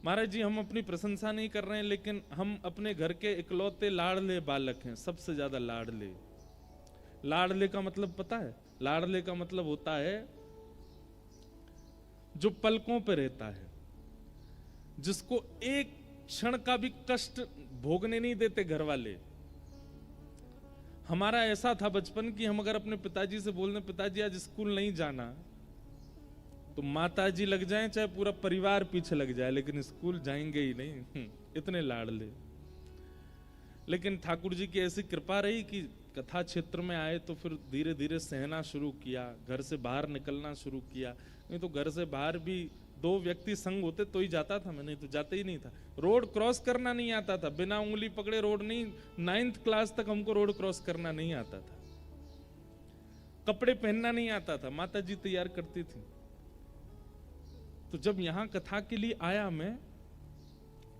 महाराज जी हम अपनी प्रशंसा नहीं कर रहे हैं, लेकिन हम अपने घर के इकलौते लाडले बालक हैं, सबसे ज्यादा लाडले। लाडले का मतलब पता है? लाडले का मतलब होता है जो पलकों पे रहता है, जिसको एक क्षण का भी कष्ट भोगने नहीं देते घर वाले। हमारा ऐसा था बचपन कि हम अगर अपने पिताजी से बोल दें पिताजी आज स्कूल नहीं जाना, तो माताजी लग जाएं चाहे पूरा परिवार पीछे लग जाए, लेकिन स्कूल जाएंगे ही नहीं। इतने लाडले। लेकिन ठाकुर जी की ऐसी कृपा रही कि कथा क्षेत्र में आए तो फिर धीरे धीरे सहना शुरू किया, घर से बाहर निकलना शुरू किया। नहीं तो घर से बाहर भी 2 व्यक्ति संग होते तो ही जाता था, मैं नहीं तो जाते ही नहीं था। रोड क्रॉस करना नहीं आता था, बिना उंगली पकड़े रोड नहीं। 9th क्लास तक हमको रोड क्रॉस करना नहीं आता था। कपड़े पहनना नहीं आता था, माता जी तैयार करती थी। तो जब यहां कथा के लिए आया मैं,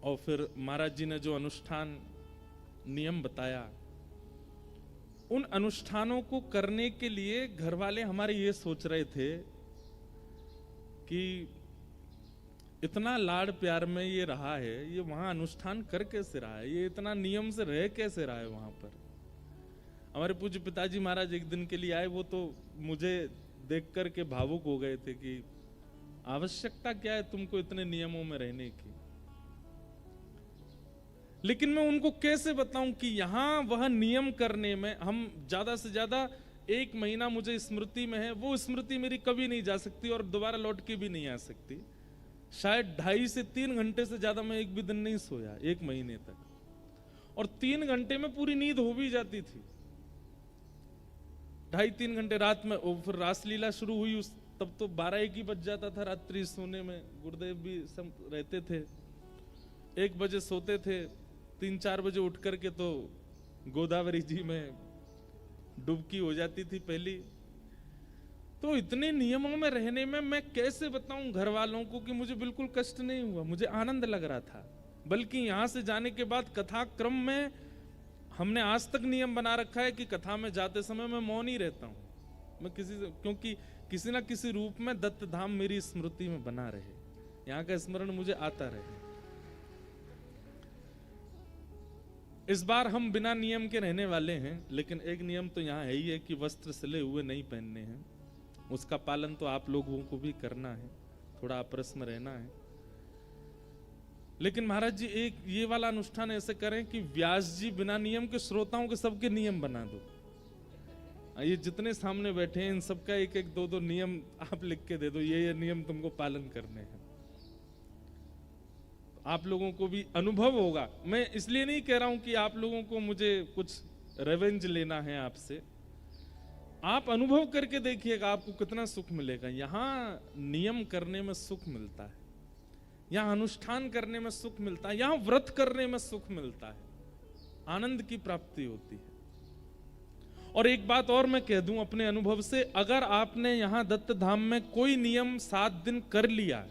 और फिर महाराज जी ने जो अनुष्ठान नियम बताया, उन अनुष्ठानों को करने के लिए घर वाले हमारे ये सोच रहे थे कि इतना लाड़ प्यार में ये रहा है, ये वहां अनुष्ठान कर कैसे रहा है, ये इतना नियम से रह कैसे रहा है वहां पर। हमारे पूज्य पिताजी महाराज एक दिन के लिए आए, वो तो मुझे देख करके भावुक हो गए थे कि आवश्यकता क्या है तुमको इतने नियमों में रहने की। लेकिन मैं उनको कैसे बताऊं कि यहां वह नियम करने में हम ज्यादा से ज्यादा 1 महीना मुझे स्मृति में है, वो स्मृति मेरी कभी नहीं जा सकती और दोबारा लौट के भी नहीं आ सकती। शायद 2.5 से 3 घंटे से ज्यादा मैं एक भी दिन नहीं सोया 1 महीने तक, और 3 घंटे में पूरी नींद हो भी जाती थी। 2.5-3 घंटे रात में। और फिर रासलीला शुरू हुई तब तो 12-1 ही बज जाता था रात्रि सोने में। गुरुदेव भी सब रहते थे, 1 बजे सोते थे, 3-4 बजे उठ करके तो गोदावरी जी में डुबकी हो जाती थी पहली। तो इतने नियमों में रहने में मैं कैसे बताऊं घर वालों को कि मुझे बिल्कुल कष्ट नहीं हुआ, मुझे आनंद लग रहा था। बल्कि यहां से जाने के बाद कथा क्रम में हमने आज तक नियम बना रखा है कि कथा में जाते समय मैं मौन ही रहता हूं। मैं किसी से, क्योंकि किसी ना किसी रूप में दत्त धाम मेरी स्मृति में बना रहे, यहां का स्मरण मुझे आता रहे। इस बार हम बिना नियम के रहने वाले हैं, लेकिन एक नियम तो यहाँ है ही है कि वस्त्र सिले हुए नहीं पहनने हैं। उसका पालन तो आप लोगों को भी करना है, थोड़ा आपस में रहना है। लेकिन महाराज जी एक ये वाला अनुष्ठान ऐसे करें कि व्यास जी बिना नियम के श्रोताओं के सबके नियम बना दो। ये जितने सामने बैठे हैं इन सबका 1-1, 2-2 नियम आप लिख के दे दो, ये नियम तुमको पालन करने हैं। आप लोगों को भी अनुभव होगा। मैं इसलिए नहीं कह रहा हूं कि आप लोगों को मुझे कुछ रेवेंज लेना है आपसे, आप अनुभव करके देखिएगा आपको कितना सुख मिलेगा। यहां नियम करने में सुख मिलता है, यहां अनुष्ठान करने में सुख मिलता है, यहां व्रत करने में सुख मिलता है, आनंद की प्राप्ति होती है। और एक बात और मैं कह दूं अपने अनुभव से, अगर आपने यहां दत्त धाम में कोई नियम 7 दिन कर लिया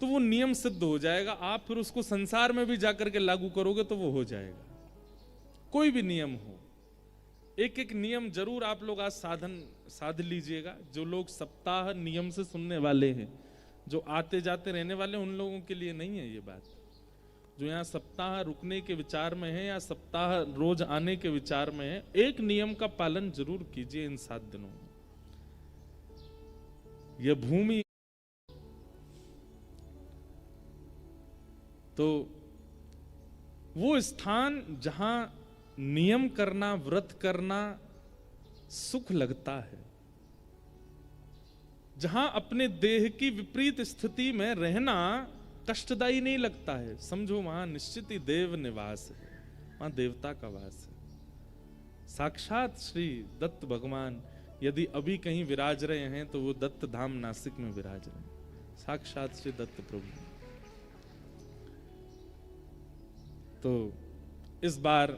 तो वो नियम सिद्ध हो जाएगा। आप फिर उसको संसार में भी जाकर के लागू करोगे तो वो हो जाएगा। कोई भी नियम हो, 1-1 नियम जरूर आप लोग आज साध लीजिएगा। जो लोग सप्ताह नियम से सुनने वाले हैं, जो आते जाते रहने वाले, उन लोगों के लिए नहीं है ये बात। जो यहाँ सप्ताह रुकने के विचार में है या सप्ताह रोज आने के विचार में है, एक नियम का पालन जरूर कीजिए इन 7 दिनों में। यह भूमि तो वो स्थान जहां नियम करना, व्रत करना सुख लगता है, जहां अपने देह की विपरीत स्थिति में रहना कष्टदायी नहीं लगता है। समझो वहां निश्चित ही देव निवास है, वहां देवता का वास है। साक्षात श्री दत्त भगवान यदि अभी कहीं विराज रहे हैं तो वो दत्त धाम नासिक में विराज रहे हैं, साक्षात श्री दत्त प्रभु। तो इस बार